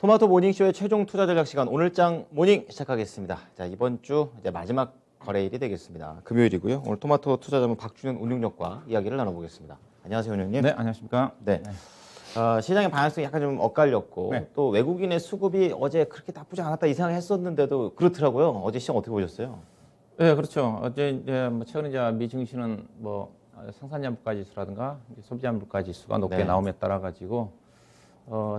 토마토 모닝쇼의 최종 투자 전략 시간 오늘장 모닝 시작하겠습니다. 자, 이번 주 이제 마지막 거래일이 되겠습니다. 금요일이고요. 오늘 토마토 투자자문 박준현 운용력과 이야기를 나눠보겠습니다. 안녕하세요, 운용님. 네, 안녕하십니까. 네. 시장의 방향성이 약간 좀 엇갈렸고 네. 또 외국인의 수급이 어제 그렇게 나쁘지 않았다 이 생각을 했었는데도 그렇더라고요. 어제 시장 어떻게 보셨어요? 네, 그렇죠. 어제 이제 최근에 이제 미 증시는 생산자 물가 지수라든가 소비자 물가 지수가 높게 네. 나옴에 따라 가지고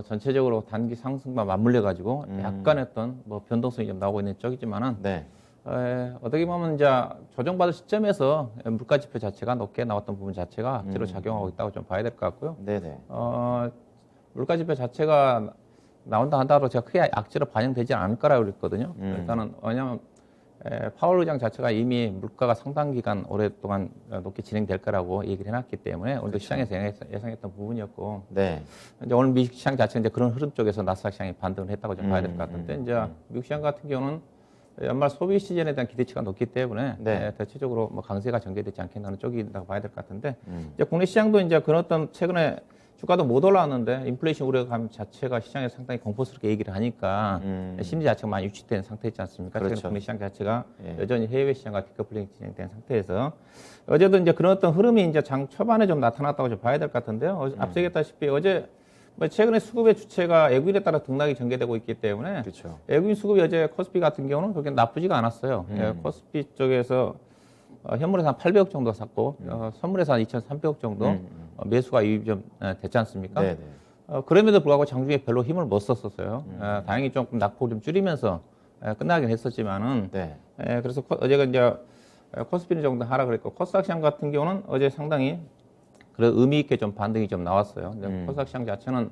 전체적으로 단기 상승과 맞물려 가지고 약간 어떤 변동성이 좀 나오고 있는 쪽이지만은 네. 어떻게 보면 이제 조정받을 시점에서 물가 지표 자체가 높게 나왔던 부분 자체가 악재로 작용하고 있다고 좀 봐야 될 것 같고요. 네네. 물가 지표 자체가 나온다 한다고 제가 크게 악재로 반영되지 않을 거라고 그랬거든요. 일단은 왜냐하면 파월 의장 자체가 이미 물가가 상당 기간 오랫동안 높게 진행될 거라고 얘기를 해놨기 때문에 오늘도 시장에서 예상했던 부분이었고, 네. 이제 오늘 미국 시장 자체는 이제 그런 흐름 쪽에서 나스닥 시장이 반등을 했다고 좀 봐야 될 것 같은데, 이제 미국 시장 같은 경우는 연말 소비 시즌에 대한 기대치가 높기 때문에 네. 대체적으로 강세가 전개되지 않겠다는 쪽이라고 봐야 될 것 같은데, 이제 국내 시장도 이제 그런 어떤 최근에 주가도 못 올라왔는데 인플레이션 우려감 자체가 시장에 상당히 공포스럽게 얘기를 하니까 심리 자체가 많이 유치된 상태이지 않습니까? 그렇죠. 최근 국내 시장 자체가 예. 여전히 해외 시장과 디커플링이 진행된 상태에서 어제도 이제 그런 어떤 흐름이 이제 장 초반에 좀 나타났다고 좀 봐야 될 것 같은데요. 앞서 얘기했다시피 어제 최근에 수급의 주체가 외국인에 따라 등락이 전개되고 있기 때문에 그렇죠. 외국인 수급이 어제 코스피 같은 경우는 그렇게 나쁘지가 않았어요. 코스피 쪽에서 현물에서 한 800억 정도 샀고 선물에서 한 2,300억 정도 매수가 유입이 좀 됐지 않습니까? 네네. 그럼에도 불구하고 장중에 별로 힘을 못 썼었어요. 다행히 조금 낙폭 좀 줄이면서 끝나긴 했었지만은 네. 그래서 어제가 이제 코스피는 정도 하락을 했고 코스닥 시장 같은 경우는 어제 상당히 그런 의미 있게 좀 반등이 좀 나왔어요. 코스닥 시장 자체는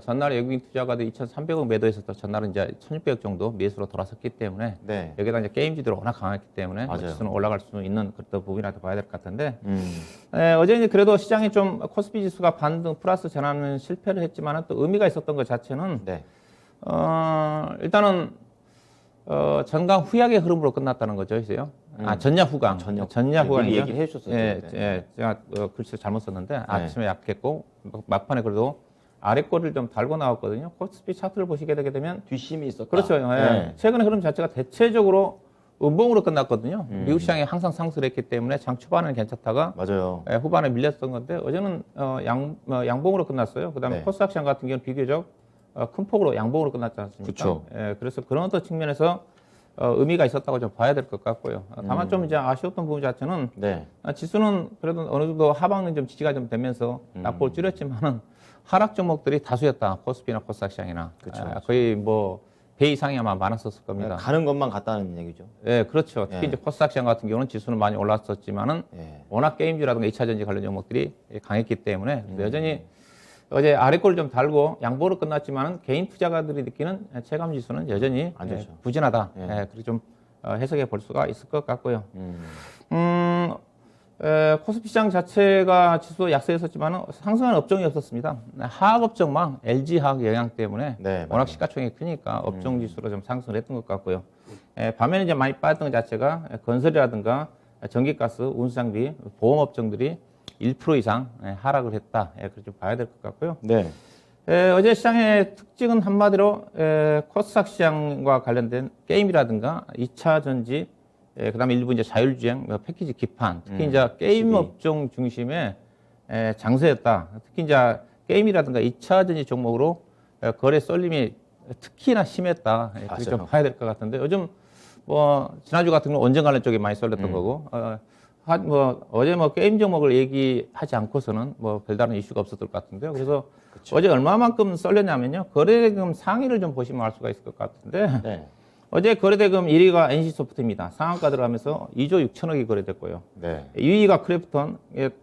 전날 외국인 투자가들 2,300억 매도했었던 전날은 이제 1,600억 정도 매수로 돌아섰기 때문에 네. 여기다 이제 게임주들이 워낙 강했기 때문에 맞아요. 지수는 올라갈 수 있는 그런 부분이라고 봐야 될 것 같은데 어제 이제 그래도 시장이 좀 코스피 지수가 반등 플러스 전환은 실패를 했지만 또 의미가 있었던 것 자체는 네. 일단은 전강 후약의 흐름으로 끝났다는 거죠, 있어요. 전야 후강. 전야 후강이죠. 얘기를 해주셨어요. 예, 제가 글씨를 잘못 썼는데 아침에 약했고 막판에 그래도 아래 꼬리를 좀 달고 나왔거든요. 코스피 차트를 보시게 되게 되면 뒷심이 있었다. 그렇죠. 예. 네. 최근의 흐름 자체가 대체적으로 음봉으로 끝났거든요. 미국 시장이 항상 상승을 했기 때문에 장 초반에는 괜찮다가 맞아요. 후반에 밀렸던 건데 어제는 양봉으로 끝났어요. 그다음에 네. 코스닥 시장 같은 경우는 비교적 큰 폭으로 양봉으로 끝났지 않습니까? 그쵸. 그래서 그런 어떤 측면에서 의미가 있었다고 좀 봐야 될 것 같고요. 다만 좀 이제 아쉬웠던 부분 자체는 네. 지수는 그래도 어느 정도 하방은 좀 지지가 좀 되면서 낙폭을 줄였지만은 하락 종목들이 다수였다. 코스피나 코스닥 시장이나 그쵸. 거의 배 이상이 아마 많았었을 겁니다. 가는 것만 갔다는 얘기죠. 예, 그렇죠. 특히 예. 이제 코스닥 시장 같은 경우는 지수는 많이 올랐었지만은 예. 워낙 게임주라든가 2차 전지 관련 종목들이 강했기 때문에 여전히 어제 아래꼴 좀 달고 양보로 끝났지만은 개인 투자가들이 느끼는 체감 지수는 여전히 안 좋죠. 부진하다. 예. 그렇게 좀 해석해 볼 수가 있을 것 같고요. 코스피 시장 자체가 지수 약세였었지만 상승한 업종이 없었습니다. 하학 업종만 LG 화학 영향 때문에 네, 워낙 시가총액이 크니까 업종 지수로 좀 상승을 했던 것 같고요. 반면에 이제 많이 빠졌던 것 자체가 건설이라든가 전기가스, 운수장비, 보험 업종들이 1% 이상 하락을 했다. 그렇게 좀 봐야 될 것 같고요. 네. 어제 시장의 특징은 한마디로 코스닥 시장과 관련된 게임이라든가 2차 전지, 그다음에 일부 이제 자율주행, 패키지 기판, 특히 이제 게임 업종 중심의 장세였다. 특히 이제 게임이라든가 2차 전지 종목으로 거래 쏠림이 특히나 심했다. 그렇게 좀 봐야 될 것 같은데 요즘 지난주 같은 경우는 원전 관련 쪽에 많이 쏠렸던 거고 어제 게임 종목을 얘기하지 않고서는 별다른 이슈가 없었을 것 같은데요. 그래서 그쵸. 어제 얼마만큼 쏠렸냐면요. 거래대금 상위를 좀 보시면 알 수가 있을 것 같은데 네. 어제 거래대금 1위가 NC소프트입니다. 상한가 들어가면서 2조 6천억이 거래됐고요. 네. 2위가 크래프톤,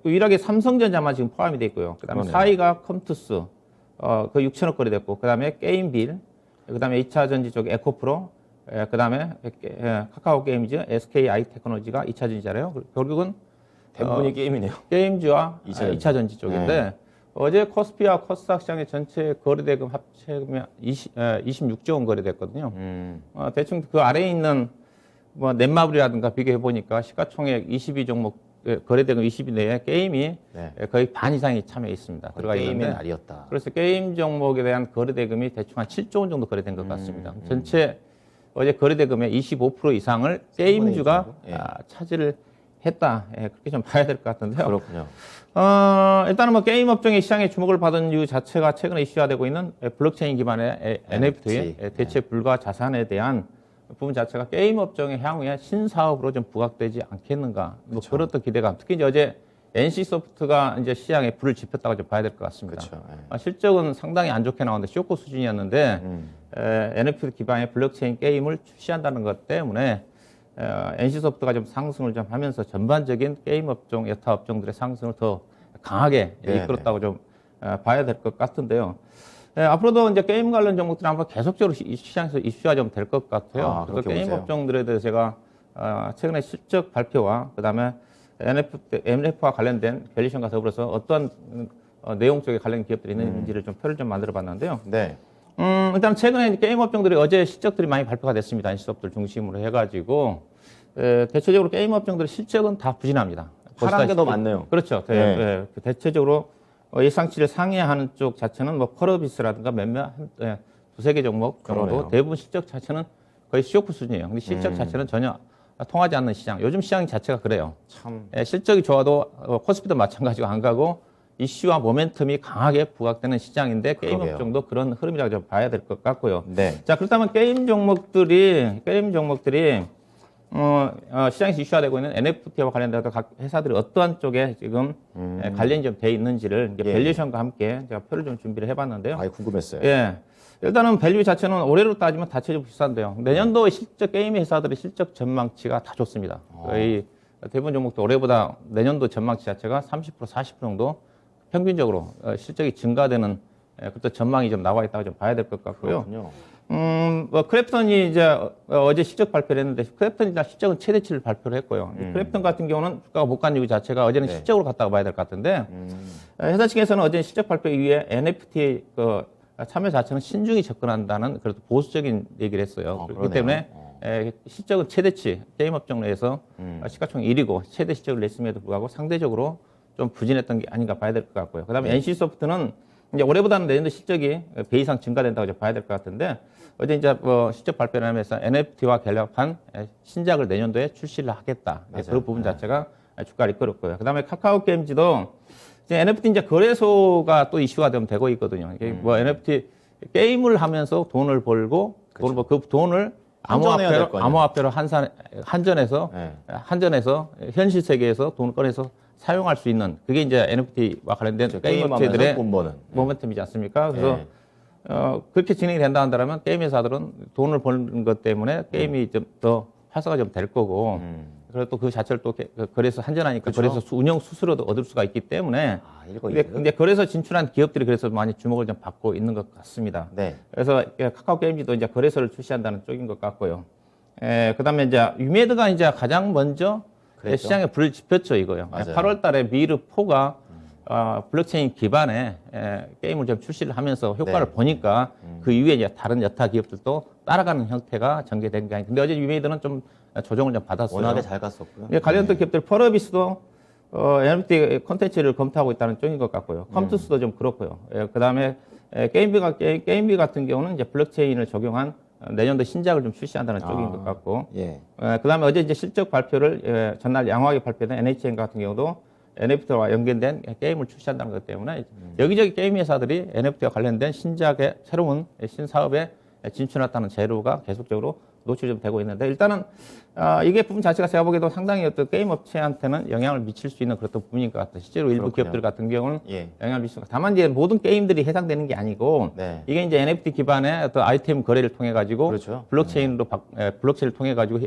유일하게 삼성전자만 지금 포함이 돼 있고요. 그다음에 그러네요. 4위가 컴투스, 그 6천억 거래됐고, 그다음에 게임빌, 그다음에 2차 전지 쪽 에코프로, 그다음에 카카오 게임즈, SK 아이테크놀로지가 2차 전지잖아요. 결국은 대부분이 게임이네요. 게임즈와 2차 2차 전지 쪽인데 어제 코스피와 코스닥 시장의 전체 거래대금 합치면 26조 원 거래됐거든요. 대충 그 아래에 있는 넷마블이라든가 비교해 보니까 시가총액 22종목 거래대금 20일 내에 게임이 네. 거의 반 이상이 참여해 있습니다. 들어가 게임의 있는데 날이었다. 그래서 게임 종목에 대한 거래대금이 대충 한 7조 원 정도 거래된 것 같습니다. 전체 어제 거래대금의 25% 이상을 게임주가 정도? 예. 차지를 했다. 그렇게 좀 봐야 될 것 같은데요. 그렇군요. 일단은 뭐 게임 업종의 시장에 주목을 받은 이유 자체가 최근에 이슈화되고 있는 블록체인 기반의 NFT, 대체 불가 자산에 대한 부분 자체가 게임 업종의 향후에 신사업으로 좀 부각되지 않겠는가. 뭐 그런 또 기대감. 특히 이제 어제 NC소프트가 이제 시장에 불을 지폈다고 좀 봐야 될 것 같습니다. 그렇죠. 실적은 상당히 안 좋게 나왔는데 쇼크 수준이었는데 NFT 기반의 블록체인 게임을 출시한다는 것 때문에 NC소프트가 좀 상승을 좀 하면서 전반적인 게임 업종, 여타 업종들의 상승을 더 강하게 이끌었다고 좀 봐야 될 것 같은데요. 앞으로도 이제 게임 관련 종목들은 아마 계속적으로 시장에서 이슈가 좀 될 것 같아요. 그래서 게임 보세요. 업종들에 대해서 제가 최근에 실적 발표와 그다음에 NF와 관련된 밸류션과 더불어서 어떠한 내용 쪽에 관련 기업들이 있는지를 좀 표를 좀 만들어 봤는데요. 네. 일단 최근에 게임 업종들이 어제 실적들이 많이 발표가 됐습니다. NC소프트를 중심으로 해가지고 대체적으로 게임 업종들의 실적은 다 부진합니다. 파란 게 더 많네요. 그렇죠. 대체적으로 예상치를 상회하는 쪽 자체는 뭐 펄어비스라든가 몇몇 두세 개 종목 정도 그러네요. 대부분 실적 자체는 거의 쇼크 수준이에요. 근데 실적 자체는 전혀 통하지 않는 시장. 요즘 시장 자체가 그래요. 참. 실적이 좋아도 코스피도 마찬가지로 안 가고 이슈와 모멘텀이 강하게 부각되는 시장인데 게임 그러게요. 업종도 그런 흐름이라고 좀 봐야 될 것 같고요. 네. 자, 그렇다면 게임 종목들이 시장에서 이슈화되고 있는 NFT와 관련돼서 각 회사들이 어떠한 쪽에 지금 관련이 좀 돼 있는지를 이제 예. 밸류션과 함께 제가 표를 좀 준비를 해봤는데요. 아예 궁금했어요. 예. 일단은 밸류 자체는 올해로 따지면 다체적으로 비싼데요. 내년도 실적 게임 회사들의 실적 전망치가 다 좋습니다. 거의 대부분 종목도 올해보다 내년도 전망치 자체가 30% 40% 정도 평균적으로 실적이 증가되는 그때 전망이 좀 나와 있다고 좀 봐야 될 것 같고요. 그렇군요. 뭐 크래프톤이 이제 어제 실적 발표를 했는데 크래프톤이 다 실적은 최대치를 발표를 했고요. 크래프톤 같은 경우는 주가가 못 간 이유 자체가 어제는 실적으로 갔다고 봐야 될 것 같은데 회사 측에서는 어제 실적 발표 이후에 NFT 참여 자체는 신중히 접근한다는 그래도 보수적인 얘기를 했어요. 그렇기 때문에 실적은 최대치 게임 업종 내에서 시가총 1위고 최대 실적을 냈음에도 불구하고 상대적으로 좀 부진했던 게 아닌가 봐야 될 것 같고요. 그다음에 NC소프트는 이제 올해보다는 내년도 실적이 배 이상 증가된다고 봐야 될 것 같은데 어제 이제 실적 발표를 하면서 NFT와 결합한 신작을 내년도에 출시를 하겠다. 그런 부분 자체가 주가를 이끌었고요. 그다음에 카카오 게임즈도 이제 NFT 이제 거래소가 또 이슈가 되고 있거든요. 이게 뭐 NFT 게임을 하면서 돈을 벌고 그 돈을 암호화폐로 한전해서 현실 세계에서 돈을 꺼내서 사용할 수 있는 그게 이제 NFT와 관련된 그렇죠. 게임 업체들의 돈 버는. 모멘텀이지 않습니까? 그래서 그렇게 진행이 된다 한다면 게임 회사들은 돈을 버는 것 때문에 게임이 좀 더 활성화 좀 될 거고 그리고 또 그 자체를 또 거래소 한전하니까 그렇죠. 거래소 운영 수수료도 얻을 수가 있기 때문에 이거 근데 거래소 진출한 기업들이 그래서 많이 주목을 좀 받고 있는 것 같습니다. 네. 그래서 카카오 게임즈도 이제 거래소를 출시한다는 쪽인 것 같고요. 그다음에 이제 유메드가 이제 가장 먼저 그랬죠. 시장에 불을 지폈죠 이거요. 맞아요. 8월 달에 미르4가 블록체인 기반의 게임을 좀 출시를 하면서 효과를 보니까 그 이후에 이제 다른 여타 기업들도 따라가는 형태가 전개된 게 아니에요. 근데 어제 유메이드는 좀 조정을 좀 받았어요. 워낙에 잘 갔었고요. 관련된 기업들 펄어비스도 NFT 콘텐츠를 검토하고 있다는 쪽인 것 같고요. 컴투스도 좀 그렇고요. 그다음에 게임비 같은 경우는 이제 블록체인을 적용한 내년도 신작을 좀 출시한다는 쪽인 것 같고. 그다음에 어제 이제 실적 발표를 전날 양호하게 발표된 NHN 같은 경우도 NFT와 연결된 게임을 출시한다는 것 때문에 여기저기 게임 회사들이 NFT와 관련된 신작의 새로운 신사업에 진출했다는 재료가 계속적으로 노출이 좀 되고 있는데 일단은 이게 부분 자체가 제가 보기에도 상당히 어떤 게임 업체한테는 영향을 미칠 수 있는 그런 부분인 것 같아요. 실제로 일부 기업들 같은 경우는 영향을 미칠 수 있고 다만 이제 모든 게임들이 해당되는 게 아니고 이게 이제 NFT 기반의 어떤 아이템 거래를 통해 가지고 블록체인을 통해 가지고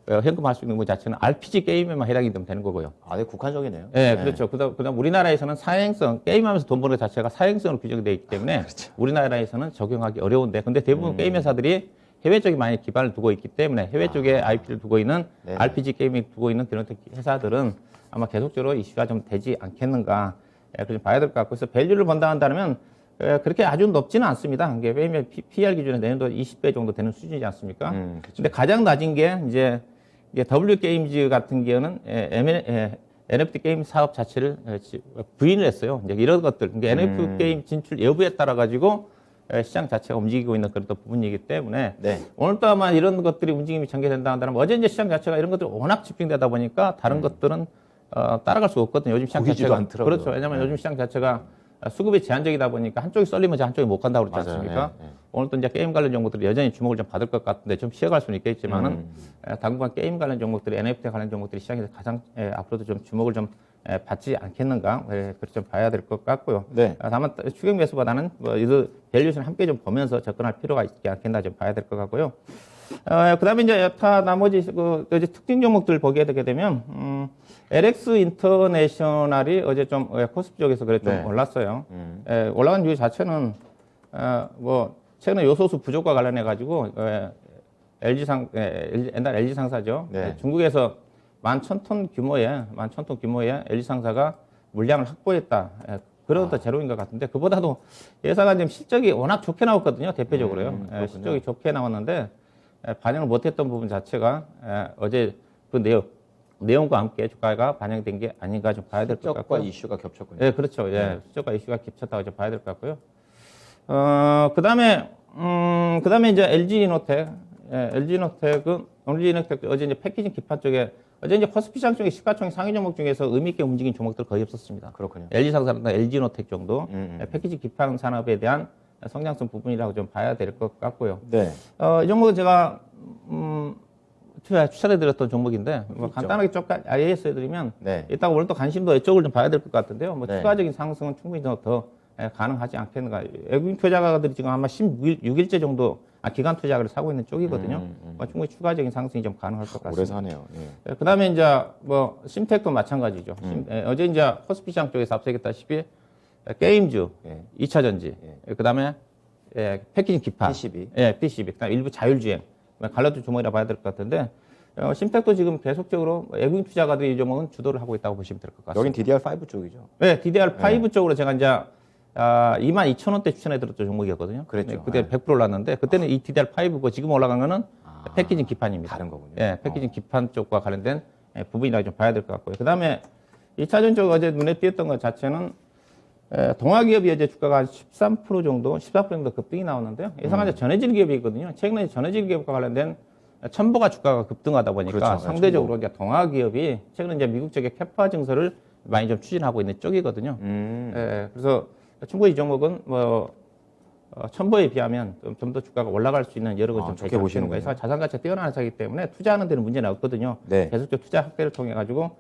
현금할 수 있는 것 자체는 RPG 게임에만 해당이 되는 거고요. 네, 국한적이네요. 네, 그렇죠. 그다음 우리나라에서는 사행성, 게임하면서 돈 버는 것 자체가 사행성으로 규정되어 있기 때문에 우리나라에서는 적용하기 어려운데 근데 대부분 게임 회사들이 해외 쪽에 많이 기반을 두고 있기 때문에 해외 쪽에 IP를 두고 있는 RPG 게임을 두고 있는 그런 회사들은 아마 계속적으로 이슈가 좀 되지 않겠는가 그렇게 봐야 될 것 같고 그래서 밸류를 본다 한다면 그렇게 아주 높지는 않습니다. 이게 왜냐면 PR 기준에 내년도 20배 정도 되는 수준이지 않습니까? 근데 가장 낮은 게 이제 W 게임즈 같은 경우는 NFT 게임 사업 자체를 부인을 했어요. 이제 이런 것들, 그러니까 NFT 게임 진출 여부에 따라 가지고 시장 자체가 움직이고 있는 그런 또 부분이기 때문에 네. 오늘 또 아마 이런 것들이 움직임이 전개된다 한다면 어제 이제 시장 자체가 이런 것들이 워낙 집중되다 보니까 다른 것들은 따라갈 수가 없거든요. 요즘 시장 보이지도 자체가 않더라고요. 그렇죠. 왜냐하면 요즘 시장 자체가 수급이 제한적이다 보니까 한쪽이 썰리면 한쪽이 못 간다고 그러지 맞아요. 않습니까? 예, 예. 오늘 또 이제 게임 관련 종목들이 여전히 주목을 좀 받을 것 같은데 좀 쉬어갈 수는 있겠지만은 당분간 게임 관련 종목들이 NFT 관련 종목들이 시장에서 가장 앞으로도 좀 주목을 좀 받지 않겠는가 그렇게 좀 봐야 될 것 같고요. 네. 다만 추격 매수보다는 뭐 이거 밸류에이션 함께 좀 보면서 접근할 필요가 있지 않겠나 좀 봐야 될 것 같고요. 그다음에 이제 여타 나머지 이제 특징 종목들 보게 되게 되면 LX 인터내셔널이 어제 좀 코스피 쪽에서 그래 좀 네. 올랐어요. 올라간 이유 자체는 뭐 최근에 요소수 부족과 관련해 가지고 옛날 LG 상사죠. 네. 중국에서 11,000톤 규모의 LG 상사가 물량을 확보했다. 그런 더 제로인 것 같은데 그보다도 예상가 지금 실적이 워낙 좋게 나왔거든요. 대표적으로요. 실적이 좋게 나왔는데 반영을 못했던 부분 자체가 어제 그 내용과 함께 주가가 반영된 게 아닌가 좀 봐야 될 것 같고요. 실적과 이슈가 겹쳤군요. 예, 그렇죠. 예, 실적과 이슈가 겹쳤다고 좀 봐야 될 것 같고요. 그다음에 이제 LG이노텍, LG이노텍 어제 이제 패키징 기판 쪽에 어제 이제 코스피 시장 쪽에 시가총액 상위 종목 중에서 의미 있게 움직인 종목들 거의 없었습니다. 그렇군요. LG상사나 LG이노텍 정도 패키징 기판 산업에 대한 성장성 부분이라고 좀 봐야 될 것 같고요. 네. 이 종목은 제가 추천해드렸던 종목인데 뭐 간단하게 좀 알려드리면 네. 이따가 오늘 또 관심도 이쪽을 좀 봐야 될 것 같은데요. 뭐 네. 추가적인 상승은 충분히 더 가능하지 않겠는가. 외국인 투자가들이 지금 아마 16일째 정도 기간 투자를 사고 있는 쪽이거든요. 뭐 충분히 추가적인 상승이 좀 가능할 것 같습니다. 오래 사네요. 예. 그다음에 이제 뭐 심텍도 마찬가지죠. 어제 이제 코스피 시장 쪽에서 앞서 얘기했다시피 게임주, 예. 2차 전지, 그다음에 패키징 기판, PCB. PCB, 그다음에 일부 자율주행, 갈라도 주목이라 봐야 될 것 같은데 심텍도 지금 계속적으로 외국인 투자가들이 이 종목은 주도를 하고 있다고 보시면 될 것 같습니다. 여긴 DDR5 쪽이죠. 네, DDR5 쪽으로 제가 이제 22,000원대 추천해드렸던 종목이었거든요. 그랬죠. 네, 그때 100% 올랐는데 그때는 이 DDR5고 지금 올라간 거는 패키징 기판입니다. 다른 거군요. 예, 패키징 기판 쪽과 관련된 부분이라고 좀 봐야 될 것 같고요. 그다음에 2차전 쪽 어제 눈에 띄었던 것 자체는 동아기업이 어제 주가가 한 13% 정도, 14% 정도 급등이 나오는데요. 예상한 전해질 기업이거든요. 최근에 전해질 기업과 관련된 첨보가 주가가 급등하다 보니까 그렇죠. 상대적으로 이제 동아기업이 최근에 이제 미국 쪽의 캐파 증설을 많이 좀 추진하고 있는 쪽이거든요. 그래서 충분히 이 종목은 뭐 첨보에 비하면 좀 더 주가가 올라갈 수 있는 여러 가지 좀 좋게 보시는 거예요. 자산 가치가 뛰어난 회사이기 때문에 투자하는 데는 문제는 없거든요. 네. 계속적 투자 확대를 통해 가지고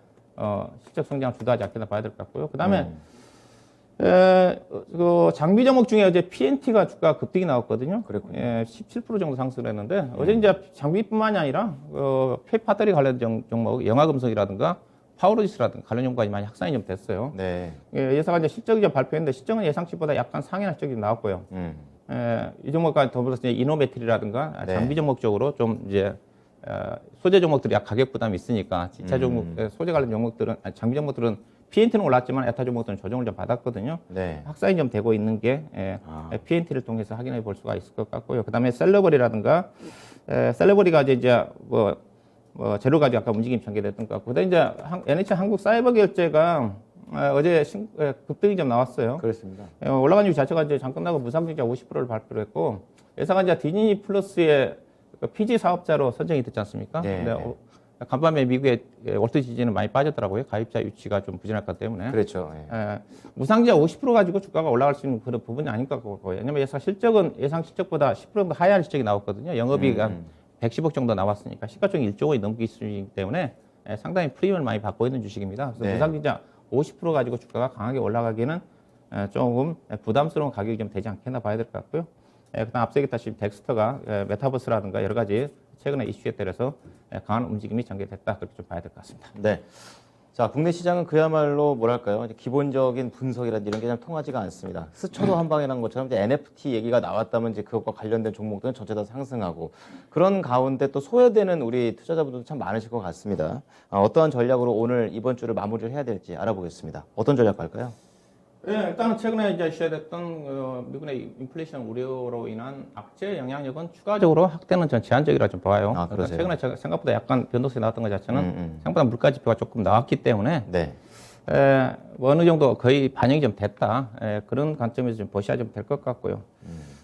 실적 성장을 주도하지 않겠나 봐야 될 것 같고요. 그다음에 그 장비 종목 중에 어제 PNT가 주가 급등이 나왔거든요. 그랬군요. 17% 정도 상승을 했는데 어제 이제 장비뿐만이 아니라 폐배터리 관련 종목, 영화금속이라든가 파워로지스라든가 관련 종목까지 많이 확산이 좀 됐어요. 네. 예사가 이제 실적이 좀 발표했는데 실적은 예상치보다 약간 상회한 실적이 나왔고요. 이 종목과 더불어서 이제 이노배터리라든가 네. 장비 종목 쪽으로 좀 이제 소재 종목들이 가격 부담이 있으니까 지차 종목, 소재 관련 종목들은 장비 종목들은 PNT는 올랐지만 에타 종목들은 조정을 좀 받았거든요. 네. 확산이 좀 되고 있는 게 PNT를 통해서 확인해 볼 수가 있을 것 같고요. 그다음에 셀러버리라든가 셀러버리가 이제 뭐 재료 가지고 아까 움직임 전개됐던 것 같고, 그다음에 이제 NH 한국 사이버 결제가 어제 급등이 좀 나왔어요. 그렇습니다. 올라간 이유 자체가 이제 장 끝나고 무상증자 50%를 발표를 했고, 예상한 이제 디즈니 플러스의 PG 사업자로 선정이 됐지 않습니까? 네. 근데 간밤에 미국의 월트 디즈니는 많이 빠졌더라고요. 가입자 유치가 좀 부진할 것 때문에. 그렇죠. 무상증자 50% 가지고 주가가 올라갈 수 있는 그런 부분이 아닐 것 같고요. 왜냐면 예상 실적보다 10% 정도 하회한 실적이 나왔거든요. 영업이익 한 110억 정도 나왔으니까 시가총액 1조 원이 넘기 수준이기 때문에 상당히 프리미엄을 많이 받고 있는 주식입니다. 그래서 네. 무상증자 50% 가지고 주가가 강하게 올라가기는 조금 부담스러운 가격이 좀 되지 않겠나 봐야 될 것 같고요. 그다음 앞서 얘기했다시피 덱스터가 메타버스라든가 여러 가지 최근의 이슈에 따라서 강한 움직임이 전개됐다, 그렇게 좀 봐야 될 것 같습니다. 네. 자, 국내 시장은 그야말로 뭐랄까요? 이제 기본적인 분석이라든지 이런 게 잘 통하지가 않습니다. 스쳐도 한 방에 난 것처럼 이제 NFT 얘기가 나왔다면 이제 그것과 관련된 종목들은 전체 다 상승하고, 그런 가운데 또 소외되는 우리 투자자분들도 참 많으실 것 같습니다. 어떠한 전략으로 오늘 이번 주를 마무리를 해야 될지 알아보겠습니다. 어떤 전략 갈까요? 예, 일단은 최근에 이제 이슈됐던 미국의 인플레이션 우려로 인한 악재 영향력은 추가적으로 확대는 전 제한적이라 좀 봐요. 아, 그러니까 그러세요? 최근에 제가 생각보다 약간 변동성이 나왔던 것 자체는 생각보다 물가 지표가 조금 나왔기 때문에 네. 뭐 어느 정도 거의 반영이 좀 됐다. 그런 관점에서 좀 보셔야 좀 될 것 같고요.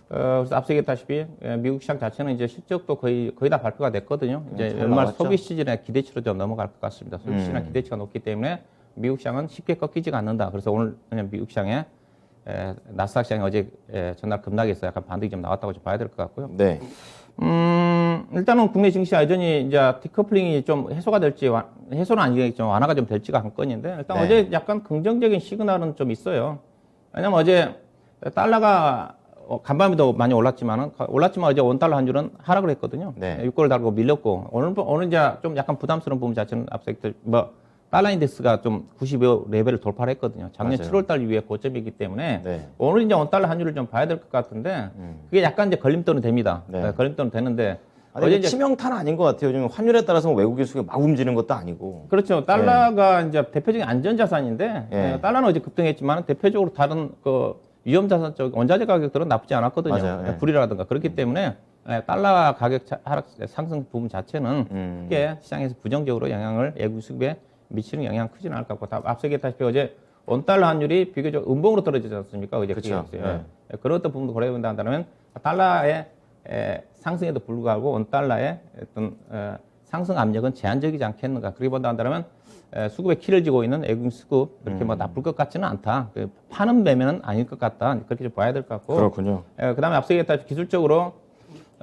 그래서 앞서 얘기했다시피 미국 시장 자체는 이제 실적도 거의 다 발표가 됐거든요. 이제 잘 연말 나왔죠? 소비 시즌에 기대치로 좀 넘어갈 것 같습니다. 소비 시즌에 기대치가 높기 때문에 미국 시장은 쉽게 꺾이지가 않는다. 그래서 오늘 그냥 미국 시장에 나스닥 시장이 어제 전날 급락해서 약간 반등이 좀 나왔다고 좀 봐야 될 것 같고요. 네. 일단은 국내 증시가 여전히 이제 디커플링이 좀 해소가 될지, 해소는 아니겠지만 완화가 좀 될지가 한 건인데, 일단 네. 어제 약간 긍정적인 시그널은 좀 있어요. 왜냐면 어제 달러가 간밤에도 많이 올랐지만 어제 원달러 한 줄은 하락을 했거든요. 네. 6골을 달고 밀렸고, 오늘 이제 좀 약간 부담스러운 부분 자체는 앞서 달러 인덱스가 좀 95 레벨을 돌파를 했거든요. 작년 맞아요. 7월 달 이후에 고점이기 때문에 네. 오늘 이제 원달러 한 줄을 좀 봐야 될 것 같은데 그게 약간 이제 걸림돌은 됩니다. 네. 걸림돌은 되는데 아니, 어제 이게 치명타는 아닌 것 같아요. 지금 환율에 따라서 뭐 외국인 수가 막 움직이는 것도 아니고. 그렇죠. 달러가 이제 대표적인 안전자산인데 네. 달러는 어제 급등했지만 대표적으로 다른 그 위험자산 쪽 원자재 가격들은 나쁘지 않았거든요. 맞아요. 네. 불이라든가 그렇기 때문에 달러 가격 하락 상승 부분 자체는 크게 시장에서 부정적으로 영향을 외국 수급에 미치는 영향 크지는 않을 것 같고 앞서 얘기했다시피 어제 원달러 환율이 비교적 음봉으로 떨어지지 않습니까? 어제 그렇죠. 네. 그런 어떤 부분도 고려해 본다면 달러의 상승에도 불구하고 원달러의 어떤 상승 압력은 제한적이지 않겠는가. 그렇게 본다면 수급에 키를 쥐고 있는 외국 수급 그렇게 뭐 나쁠 것 같지는 않다. 파는 매매는 아닐 것 같다. 그렇게 좀 봐야 될 것 같고. 그렇군요. 그다음에 앞서 얘기했다시피 기술적으로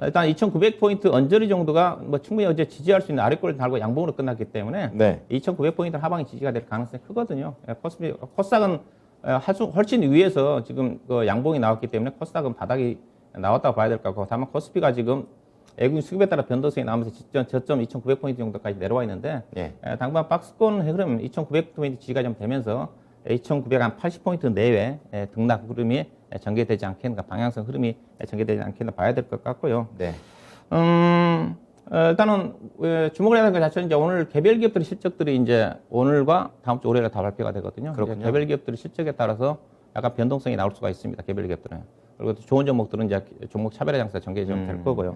일단 2,900포인트 언저리 정도가 뭐 충분히 어제 지지할 수 있는 아래골을 달고 양봉으로 끝났기 때문에 네. 2,900포인트 하방이 지지가 될 가능성이 크거든요. 코스닥은 훨씬 위에서 지금 그 양봉이 나왔기 때문에 코스닥은 바닥이 나왔다고 봐야 될 것 같고 다만 코스피가 지금 외국인 수급에 따라 변동성이 나오면서 저점 2,900포인트 정도까지 내려와 있는데 네. 당분 박스권 흐름 2,900포인트 지지가 좀 되면서 2,980포인트 내외 등락 흐름이 전개되지 않겠는가 방향성 흐름이 전개되지 않겠나 봐야 될 것 같고요. 네. 일단은 주목을 해야 되는 것 자체는 이제 오늘 개별 기업들의 실적들이 이제 오늘과 다음 주 월요일에 다 발표가 되거든요. 그렇군요. 개별 기업들의 실적에 따라서 약간 변동성이 나올 수가 있습니다. 개별 기업들은. 그리고 또 좋은 종목들은 이제 종목 차별화 장사 전개 좀 될 거고요.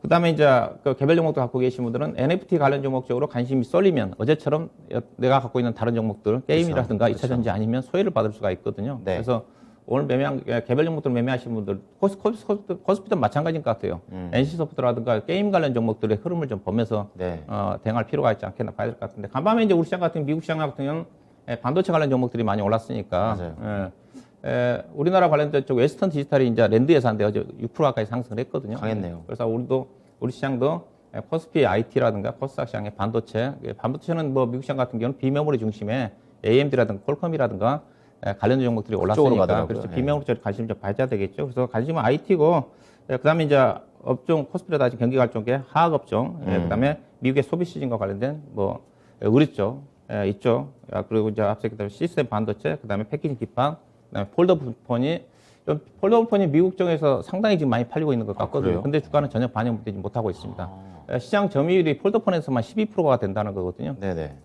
그다음에 이제 그 개별 종목도 갖고 계신 분들은 NFT 관련 종목 쪽으로 관심이 쏠리면 어제처럼 내가 갖고 있는 다른 종목들 게임이라든가 그렇죠. 2차 전지 아니면 소외를 받을 수가 있거든요. 네. 그래서 오늘 개별 종목들 매매하시는 분들 코스피도 마찬가지인 것 같아요. NC소프트라든가 게임 관련 종목들의 흐름을 좀 보면서 네. 대응할 필요가 있지 않겠나 봐야 될 것 같은데 간밤에 이제 우리 시장 같은 미국 시장 같은 경우는 반도체 관련 종목들이 많이 올랐으니까 맞아요. 우리나라 관련된 쪽 웨스턴 디지털이 이제 랜드 예산인데 어제 6% 가까이 상승을 했거든요. 강했네요. 그래서 우리 시장도 코스피 IT라든가 코스닥 시장의 반도체는 뭐 미국 시장 같은 경우는 비메모리 중심의 AMD라든가 퀄컴이라든가 관련 종목들이 그쪽으로 올랐으니까 가더라고요. 그래서 예. 비메모리 쪽에 관심 좀 가져야 되겠죠. 그래서 관심은 IT고 그다음에 이제 업종 코스피라든지 경기활동 쪽 화학 업종 그다음에 미국의 소비 시즌과 관련된 뭐 의류 쪽 있죠. 그리고 이제 앞서 얘기했던 시스템 반도체 그다음에 패키징 기판 그다음에 폴더블 폰이 미국 쪽에서 상당히 지금 많이 팔리고 있는 것 같거든요. 그래요? 근데 주가는 전혀 반영되지 못하고 있습니다. 시장 점유율이 폴더폰에서만 12%가 된다는 거거든요. 네네.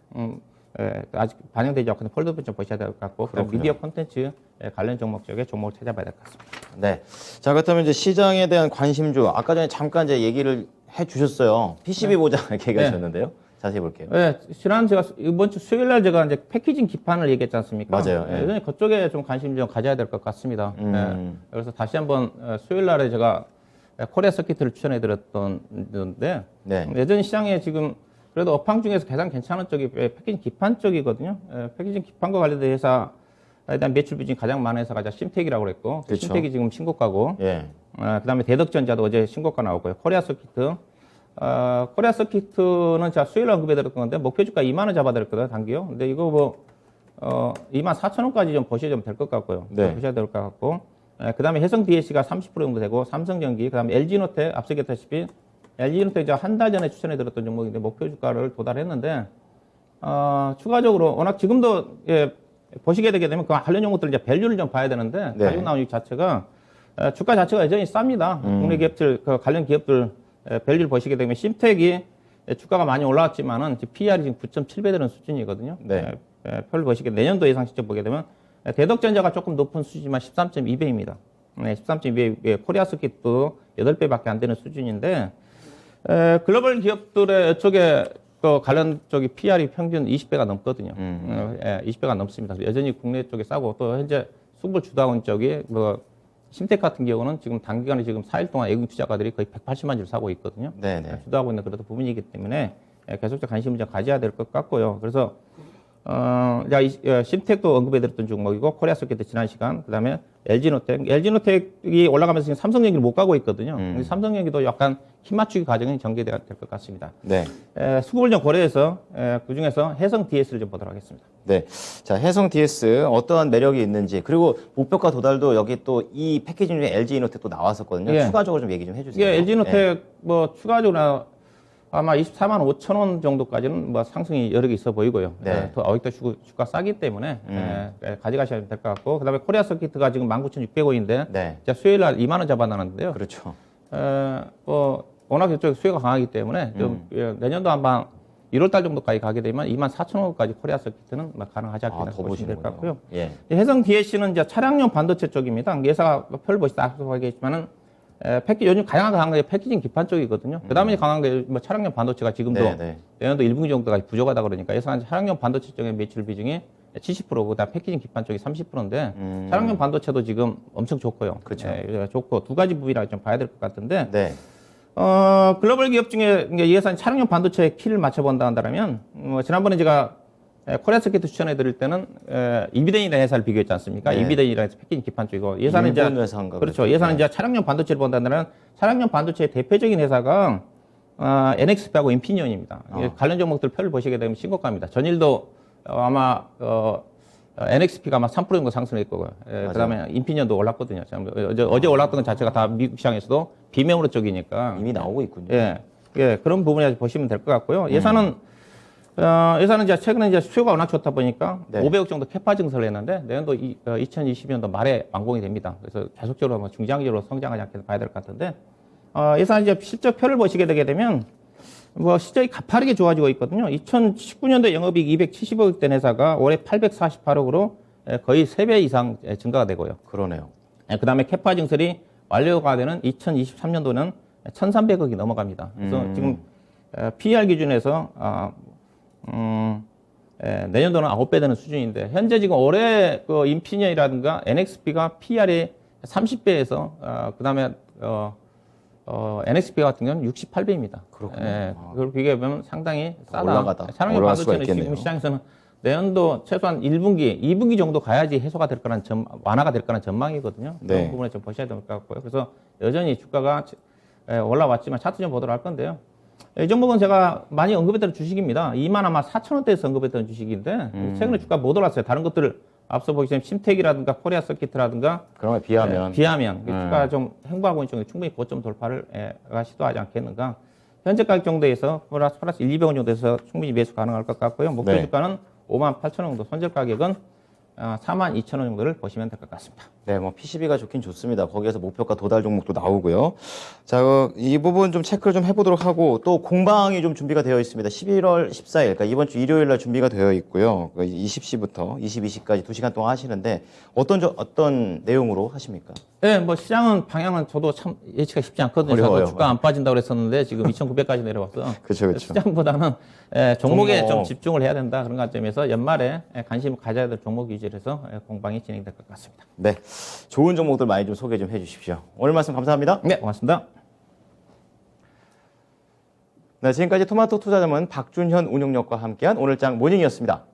아직 반영되지 않고 폴더폰 좀 보셔야 될 것 같고 그다음 그렇군요. 미디어 콘텐츠 관련 종목 쪽에 종목을 찾아봐야 될 것 같습니다. 네. 자, 그렇다면 이제 시장에 대한 관심주 아까 전에 잠깐 이제 얘기를 해 주셨어요. PCB 보자 이렇게 얘기하셨는데요. 자세히 볼게요. 네, 제가 이번 주 수요일 날 제가 이제 패키징 기판을 얘기했지 않습니까? 맞아요. 예. 여전히 그쪽에 좀 관심 좀 가져야 될 것 같습니다. 그래서 다시 한번 수요일 날에 제가 코리아 서킷을 추천해 드렸던데 네. 여전히 시장에 지금 그래도 업황 중에서 가장 괜찮은 쪽이 패키징 기판 쪽이거든요. 패키징 기판과 관련된 회사 일단 매출 비중이 가장 많은 회사가 심텍이라고 그랬고 그렇죠. 심텍이 지금 신고가고 예. 그다음에 대덕전자도 어제 신고가 나오고요. 코리아 서킷 코리아 서킷은 제가 수요일 날 언급해 드렸던 건데 목표 주가 2만 원 잡아 드렸거든요. 단기요. 근데 이거 뭐 2만 4천 원까지 좀 보셔야 될 것 같고요. 네. 보셔야 될 것 같고 그다음에 해성 DS가 30% 정도 되고 삼성전기 그다음에 LG노텍 앞서 얘기했다시피 LG노텍 제가 한 달 전에 추천해 드렸던 종목인데 목표 주가를 도달했는데 추가적으로 워낙 지금도 보시게 되게 되면 그 관련 종목들 이제 밸류를 좀 봐야 되는데 네. 가지고 나온 이 자체가 주가 자체가 여전히 쌉니다. 국내 기업들 그 관련 기업들 밸류를 보시게 되면 심텍이 주가가 많이 올라왔지만은 PER이 지금 9.7배 되는 수준이거든요. 네. 표를 보시게 내년도 예상 실적 보게 되면 대덕전자가 조금 높은 수지만 13.2배입니다. 네, 13.2배, 코리아 서킷도 8배밖에 안 되는 수준인데, 글로벌 기업들의 이쪽에 그 관련 쪽이 PR이 평균 20배가 넘거든요. 20배가 넘습니다. 여전히 국내 쪽에 싸고 또 현재 수급을 주도하고 있는 쪽이 뭐 심텍 같은 경우는 지금 단기간에 지금 4일 동안 외국 투자가들이 거의 180만 주를 사고 있거든요. 네네. 주도하고 있는 그런 부분이기 때문에 계속적 관심을 좀 가져야 될 것 같고요. 그래서 심텍도 언급해드렸던 종목이고 코리아 서킷도 지난 시간, 그다음에 LG노텍이 올라가면서 지금 삼성전기를 못 가고 있거든요. 삼성전기도 약간 힘 맞추기 과정이 전개될 것 같습니다. 네. 수급을 좀 고려해서 그 중에서 해성 DS를 좀 보도록 하겠습니다. 네. 자, 해성 DS 어떠한 매력이 있는지, 그리고 목표가 도달도 여기 또 이 패키징 중에 LG이노텍도 나왔었거든요. 예. 추가적으로 좀 얘기 좀 해주세요. 이게 LG노텍 뭐 추가적으로 아마 24만 5천 원 정도까지는 뭐 상승이 여러 개 있어 보이고요. 네. 더 아직도 주가 싸기 때문에 가져가셔야 될 것 같고, 그다음에 코리아 서킷가 지금 19,600원인데 네. 수요일 날 2만 원 잡아놨는데요. 그렇죠. 워낙 이쪽 수요가 강하기 때문에 좀 내년도 한번 1월 달 정도까지 가게 되면 2만 4천 원까지 코리아 서킷은 가능하지 않겠나 더 보시면 될 것 같고요. 예. 해성 DS는 이제 차량용 반도체 쪽입니다. 예사가 별 보시다 앞서가겠지만은 요즘 가장 강한 게 패키징 기판 쪽이거든요. 그다음에 강한 게 뭐 차량용 반도체가 지금도 네. 내년도 1분기 정도가 부족하다 그러니까 예상한 차량용 반도체 쪽의 매출 비중이 70%고 그다음 패키징 기판 쪽이 30%인데 차량용 반도체도 지금 엄청 좋고요. 그렇죠. 좋고 두 가지 부위라 좀 봐야 될 것 같은데 네. 글로벌 기업 중에 예산 차량용 반도체에 키를 맞춰본다 한다면 지난번에 제가 코리아 서킷 추천해 드릴 때는 이비덴이라는 회사를 비교했지 않습니까? 네. 이비덴이라는 패키징 기판 쪽이고 예산은 이제 일본 회사인가 그렇죠. 예산은 이제 차량용 반도체를 본다면 차량용 반도체의 대표적인 회사가 NXP하고 인피니온입니다. 관련 종목들 표를 보시게 되면 신고가입니다. 전일도 아마 NXP가 아마 3% 정도 상승할 거고요. 그다음에 인피니온도 올랐거든요. 어제 올랐던 것 자체가 다 미국 시장에서도 비매물로 쪽이니까 이미 나오고 있군요. 예, 그런 부분에 보시면 될 것 같고요. 예산은 이제 최근에 이제 수요가 워낙 좋다 보니까 네. 500억 정도 캐파 증설을 했는데 내년도 2020년도 말에 완공이 됩니다. 그래서 계속적으로 중장기적으로 성장하지 않게 봐야 될 것 같은데 예산 이제 실적표를 보시게 되게 되면 실적이 가파르게 좋아지고 있거든요. 2019년도 영업이익 270억 된 회사가 올해 848억으로 거의 3배 이상 증가가 되고요. 그러네요. 그다음에 캐파 증설이 완료가 되는 2023년도는 1,300억이 넘어갑니다. 그래서 지금 PER 기준에서 내년도는 9배 되는 수준인데 현재 지금 올해 그 인피니언이라든가 NXP가 PER이 30배에서 그다음에 NXP 같은 경우는 68배입니다. 그렇군요. 그걸 비교해보면 상당히 싸다. 올라가다. 차량용 올라갈 수가 반도체는 있겠네요. 지금 시장에서는 내년도 최소한 1분기, 2분기 정도 가야지 해소가 될 거라는 완화가 될 거라는 전망이거든요. 네. 그런 부분에 좀 보셔야 될 것 같고요. 그래서 여전히 주가가 올라왔지만 차트 좀 보도록 할 건데요. 이 종목은 제가 많이 언급했던 주식입니다. 2만 아마 4천 원대에서 언급했던 주식인데 최근에 주가 못 올랐어요. 다른 것들을 앞서 보시면 심텍이라든가 코리아 서킷이라든가 그런 거 비하면 주가 좀 행보하고 있는 쪽에 충분히 고점 돌파를 시도하지 않겠는가. 현재 가격 정도에서 플러스 200원 정도에서 충분히 매수 가능할 것 같고요. 목표 네. 주가는 5만 8천 원 정도, 손절 가격은 4만 2천 원 정도를 보시면 될 것 같습니다. 네, 뭐 PCB가 좋긴 좋습니다. 거기에서 목표가 도달 종목도 나오고요. 자, 이 부분 좀 체크를 좀 해보도록 하고 또 공방이 좀 준비가 되어 있습니다. 11월 14일, 그러니까 이번 주 일요일 날 준비가 되어 있고요. 20시부터 22시까지 2시간 동안 하시는데 어떤 내용으로 하십니까? 네, 뭐 시장은 방향은 저도 참 예측가 쉽지 않거든요. 어려워요. 저도 주가 안 빠진다고 그랬었는데 지금 2,900까지 내려왔어. 그렇죠. 시장보다는 종목에 종목. 좀 집중을 해야 된다 그런 관점에서 연말에 관심을 가져야 될 종목 위주로 해서 공방이 진행될 것 같습니다. 네, 좋은 종목들 많이 좀 소개 좀 해주십시오. 오늘 말씀 감사합니다. 네, 고맙습니다. 네, 지금까지 토마토 투자자문 박준현 운용역과 함께한 오늘장 모닝이었습니다.